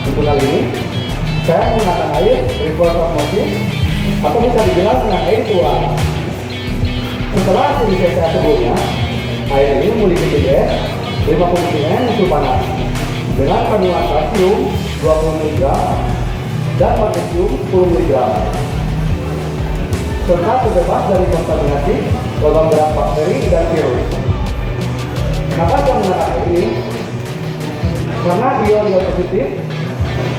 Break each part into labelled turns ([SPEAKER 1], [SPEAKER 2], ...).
[SPEAKER 1] Untuk kali ini saya menggunakan air reverse osmosis atau bisa dibilang dengan air tuang. Setelah hasil saya sebelumnya, air ini memiliki pH 50 cm suhu panas dengan kandungan kalsium 20 mg dan magnesium 10 mg serta terbebas dari kontaminasi logam berat bakteri dan virus. Kenapa saya menggunakan ini? Karena ion-ion positif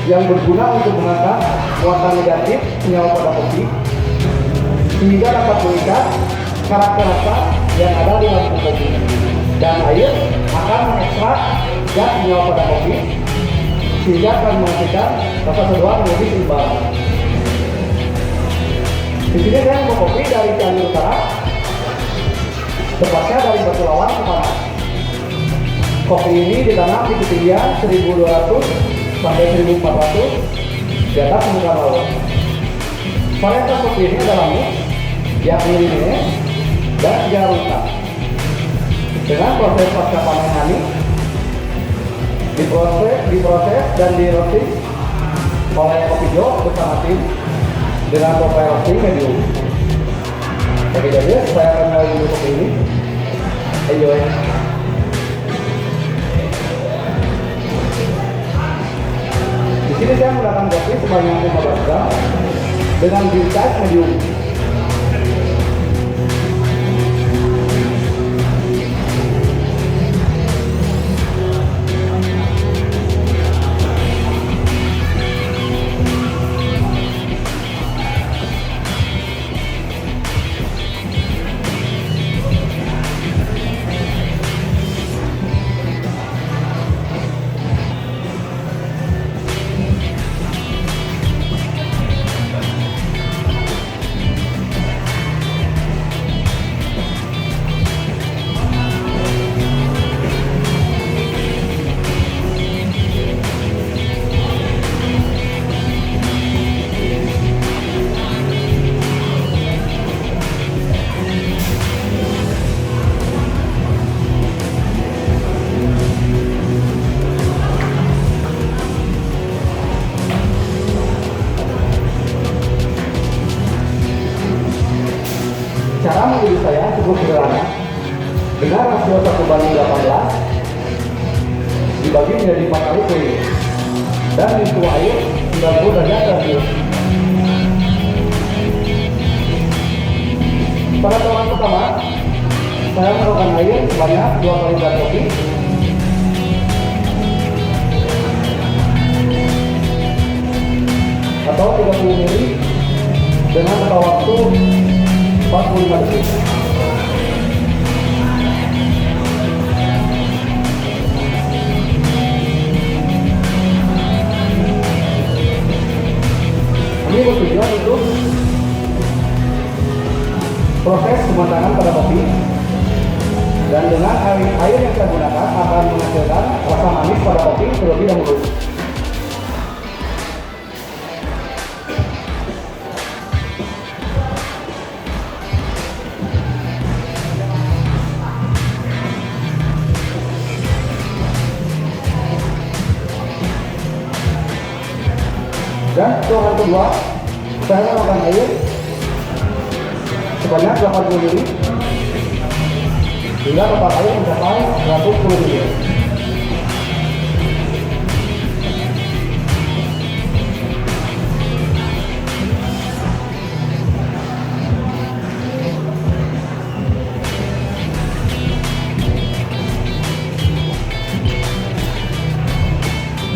[SPEAKER 1] yang berguna untuk mengangkat muatan negatif senyawa pada kopi sehingga dapat mengikat karakter rasa yang ada di dalam kopi, dan air akan mengekstrak zat senyawa pada kopi sehingga akan menghasilkan rasa seduhan menjadi seimbang. Di sini saya membawa kopi dari Cianjur Utara, tepatnya dari Batu Lawan Cipanas. Kopi ini ditanam di ketinggian 1200 sampai 1400 di atas permukaan laut. Varietas kopi ini adalah mix, yakni lineage dan jaruta. Dengan proses pasca panen honey diproses dan di roasting oleh kopi jo bersama tim dengan profil roasting medium. Oke, jadi saya akan mulai dulu kopi ini. Enjoy. Di sini saya menggunakan kopi sebanyak 15 gram dengan bean size medium. Cara menguji saya cukup sederhana. Dengan rasio 1:18 dibagi menjadi 4 kali kuih dan di suhu air 90 derajat Celcius. Pada tawaran pertama, saya menaruhkan air sebanyak 2 kali berat kopi atau 30 ml dengan total waktu 45 detik. Ini bertujuan untuk proses pematangan pada kopi, dan dengan air yang saya gunakan akan menghasilkan rasa manis pada kopi terlebih dahulu. Dan tuangan kedua, saya menambahkan air sebanyak 80 ml hingga total air mencapai 110 ml.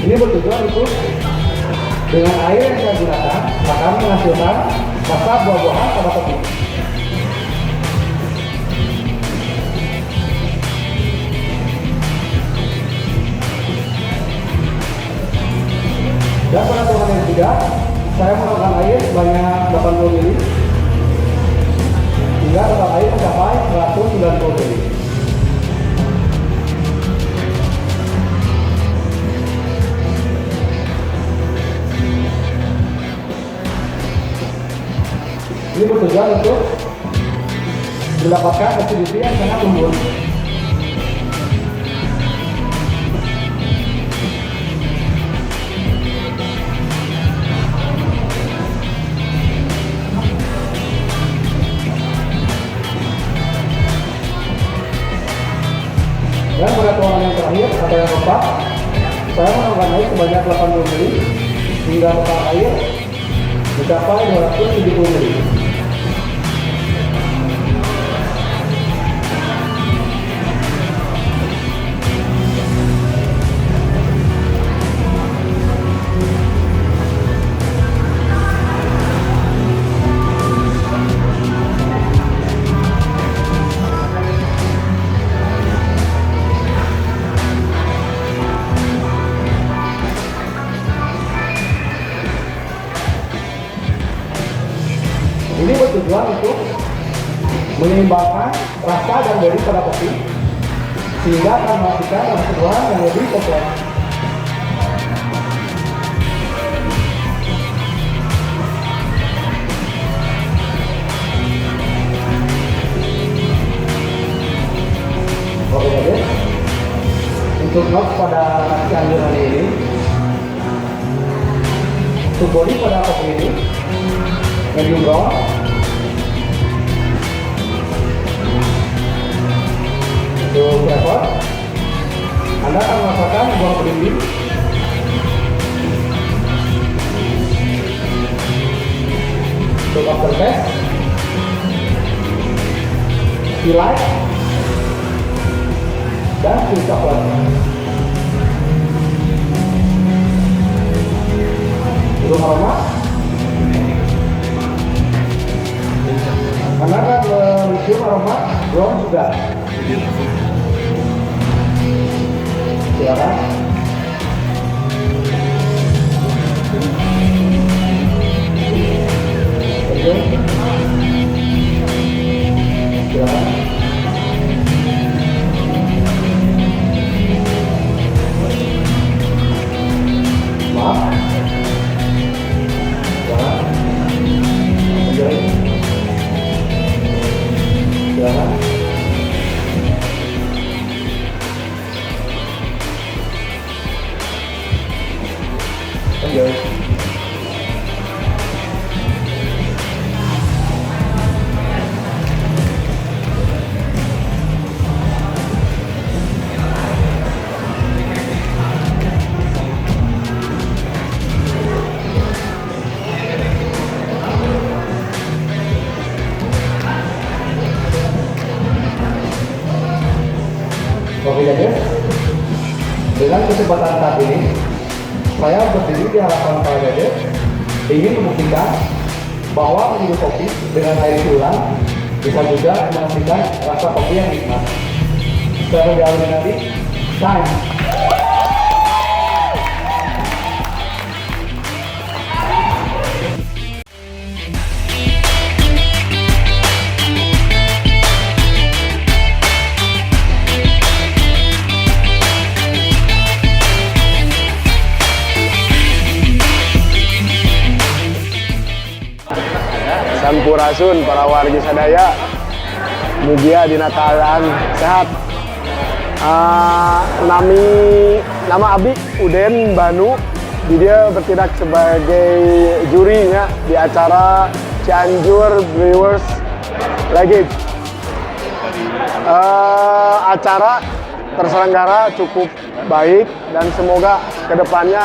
[SPEAKER 1] Ini bertujuan untuk dengan air yang saya gunakan akan menghasilkan rasa buah-buahan pada kopi. Dan pada tuangan yang ketiga, saya menambahkan air sebanyak 80 ml hingga total air mencapai 190 ml. Ini bertujuan untuk mendapatkan acidity yang sangat lembut. sebanyak 80 ml hingga total air mencapai 270 ml. Ini bertujuan untuk menyeimbangkan rasa dan body pada kopi sehingga akan menghasilkan rasa yang lebih kompleks. Oke guys, untuk notes pada Cianjur hari ini, untuk body pada kopi ini medium brown. Untuk flavor, Anda akan merasakan buah belimbing, untuk aftertaste, delight, dan sweet coklat. Untuk aroma, Anda akan mencium aroma brown sugar. Silakan. Silakan. Maaf. Silakan. Enjoy. Silakan. Enjoy. Oke guys, dengan kesempatan saat ini saya berdiri di hadapan para judges ingin membuktikan bahwa menyeduh kopi dengan air ulang bisa juga menghasilkan rasa kopi yang nikmat. Saya jauh nanti, time.
[SPEAKER 2] Sampurasun para warga sadaya, mugia dina kaadaan sehat. Nama Abi Uden Banu, dia bertindak sebagai jurinya di acara Cianjur Brewers League. Acara terselenggara cukup baik dan semoga kedepannya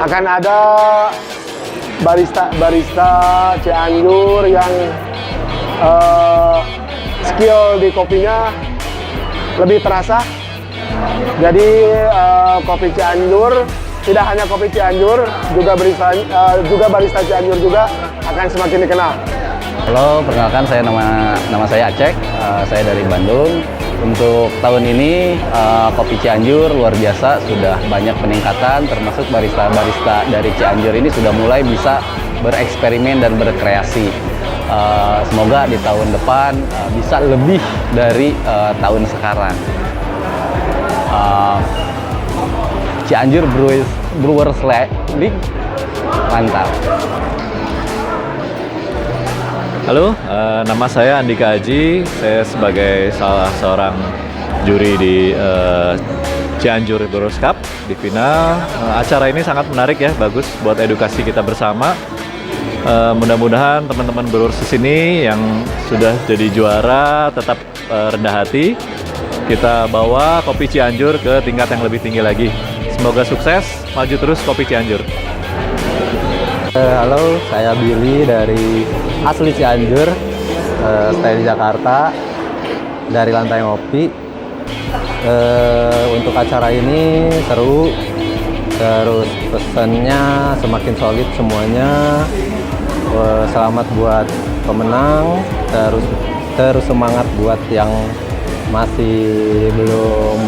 [SPEAKER 2] akan ada barista Cianjur yang skill di kopinya lebih terasa. Jadi kopi Cianjur tidak hanya kopi Cianjur, juga barista Cianjur juga akan semakin dikenal.
[SPEAKER 3] Halo, perkenalkan nama saya Acek, saya dari Bandung. Untuk tahun ini kopi Cianjur luar biasa, sudah banyak peningkatan, termasuk barista-barista dari Cianjur ini sudah mulai bisa bereksperimen dan berkreasi. Semoga di tahun depan bisa lebih dari tahun sekarang. Cianjur Brewers League mantap.
[SPEAKER 4] Halo, nama saya Andika Aji. Saya sebagai salah seorang juri di Cianjur Brewers Cup di final. Acara ini sangat menarik ya, bagus buat edukasi kita bersama. Mudah-mudahan teman-teman brewers di sini yang sudah jadi juara tetap rendah hati. Kita bawa kopi Cianjur ke tingkat yang lebih tinggi lagi. Semoga sukses, maju terus Kopi Cianjur.
[SPEAKER 5] Halo, saya Billy dari asli Cianjur, stay di Jakarta, dari Lantai Ngopi. Untuk acara ini seru, terus pesannya semakin solid semuanya. Selamat buat pemenang, terus semangat buat yang masih belum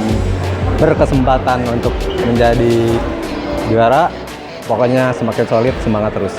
[SPEAKER 5] berkesempatan untuk menjadi juara. Pokoknya semakin solid, semangat terus.